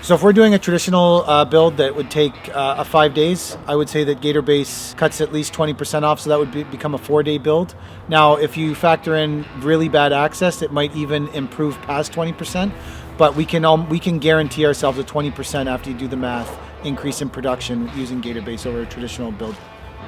So if we're doing a traditional build that would take 5 days, I would say that Gator Base cuts at least 20% off, so that would become a 4-day build. Now, if you factor in really bad access, it might even improve past 20%, but we can guarantee ourselves a 20% after you do the math increase in production using Gator Base over a traditional build.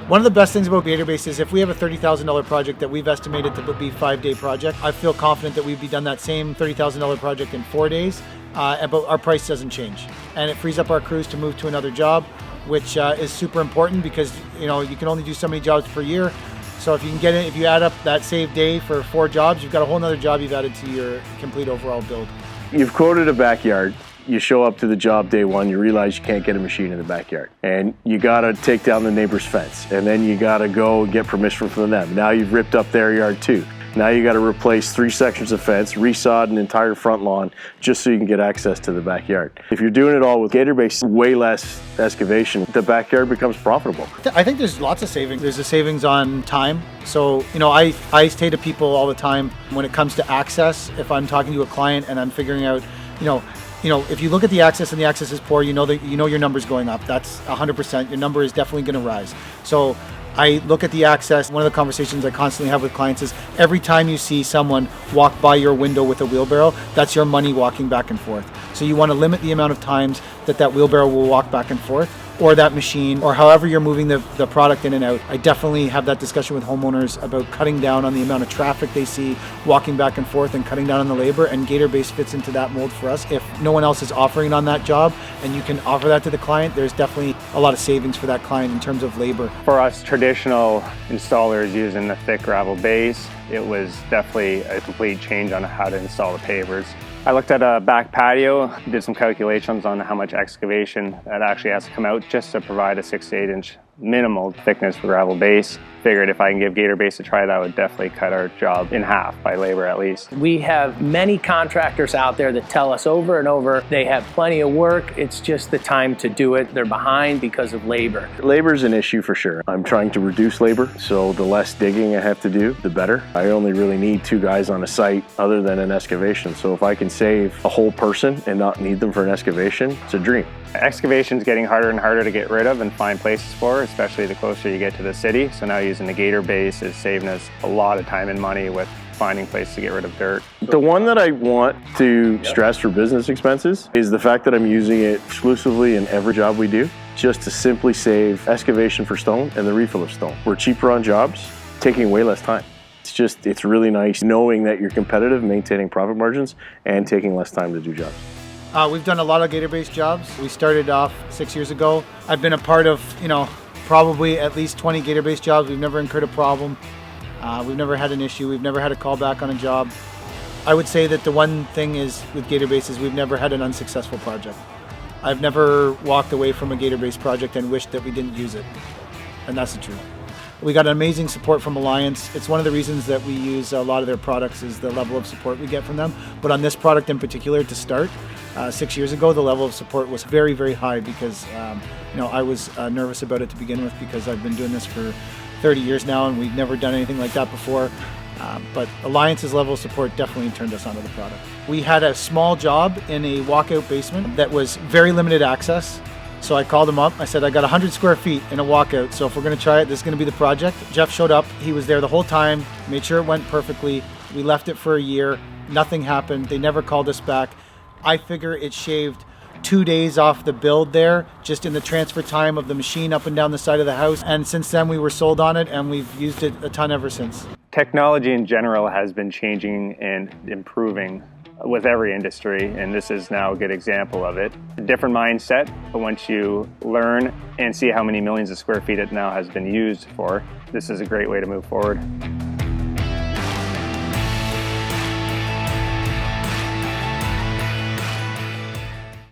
One of the best things about Gator Base is if we have a $30,000 project that we've estimated to be a 5-day project, I feel confident that we'd be done that same $30,000 project in 4 days. But our price doesn't change, and it frees up our crews to move to another job, which is super important because you can only do so many jobs per year. So if you add up that saved day for 4 jobs, you've got a whole nother job you've added to your complete overall build. You've quoted a backyard. You show up to the job day one, you realize you can't get a machine in the backyard, and you gotta take down the neighbor's fence, and then you gotta go get permission from them. Now you've ripped up their yard too. Now you got to replace 3 sections of fence, resod an entire front lawn just so you can get access to the backyard. If you're doing it all with Gator Base, way less excavation, the backyard becomes profitable. I think there's lots of savings. There's a savings on time. So, I say to people all the time when it comes to access, if I'm talking to a client and I'm figuring out, if you look at the access and the access is poor, your number's going up. That's 100%. Your number is definitely going to rise. So I look at the access. One of the conversations I constantly have with clients is every time you see someone walk by your window with a wheelbarrow, that's your money walking back and forth. So you want to limit the amount of times that wheelbarrow will walk back and forth, or that machine, or however you're moving the product in and out. I definitely have that discussion with homeowners about cutting down on the amount of traffic they see walking back and forth and cutting down on the labor, and Gator Base fits into that mold for us. If no one else is offering on that job and you can offer that to the client, there's definitely a lot of savings for that client in terms of labor. For us traditional installers using the thick gravel base, it was definitely a complete change on how to install the pavers. I looked at a back patio, did some calculations on how much excavation that actually has to come out just to provide a 6 to 8 inch minimal thickness for gravel base. Figured if I can give Gator Base a try, that would definitely cut our job in half by labor at least. We have many contractors out there that tell us over and over they have plenty of work, it's just the time to do it. They're behind because of labor. Labor is an issue for sure. I'm trying to reduce labor, so the less digging I have to do, the better. I only really need 2 guys on a site other than an excavation, so if I can save a whole person and not need them for an excavation, it's a dream. Excavation is getting harder and harder to get rid of and find places for, especially the closer you get to the city. So now using the Gator Base is saving us a lot of time and money with finding places to get rid of dirt. The one that I want to stress for business expenses is the fact that I'm using it exclusively in every job we do, just to simply save excavation for stone and the refill of stone. We're cheaper on jobs, taking way less time. It's really nice knowing that you're competitive, maintaining profit margins, and taking less time to do jobs. We've done a lot of Gator Base jobs. We started off 6 years ago. I've been a part of, probably at least 20 Gator Base jobs. We've never incurred a problem. We've never had an issue. We've never had a call back on a job. I would say that the one thing is with Gator Base is we've never had an unsuccessful project. I've never walked away from a Gator Base project and wished that we didn't use it. And that's the truth. We got amazing support from Alliance. It's one of the reasons that we use a lot of their products is the level of support we get from them. But on this product in particular, to start, 6 years ago, the level of support was very, very high because I was nervous about it to begin with because I've been doing this for 30 years now and we've never done anything like that before. But Alliance's level of support definitely turned us onto the product. We had a small job in a walkout basement that was very limited access. So I called him up. I said, I got 100 square feet in a walkout. So if we're going to try it, this is going to be the project. Jeff showed up. He was there the whole time, made sure it went perfectly. We left it for a year. Nothing happened. They never called us back. I figure it shaved 2 days off the build there, just in the transfer time of the machine up and down the side of the house. And since then we were sold on it and we've used it a ton ever since. Technology in general has been changing and improving with every industry, and this is now a good example of it. A different mindset, but once you learn and see how many millions of square feet it now has been used for, this is a great way to move forward.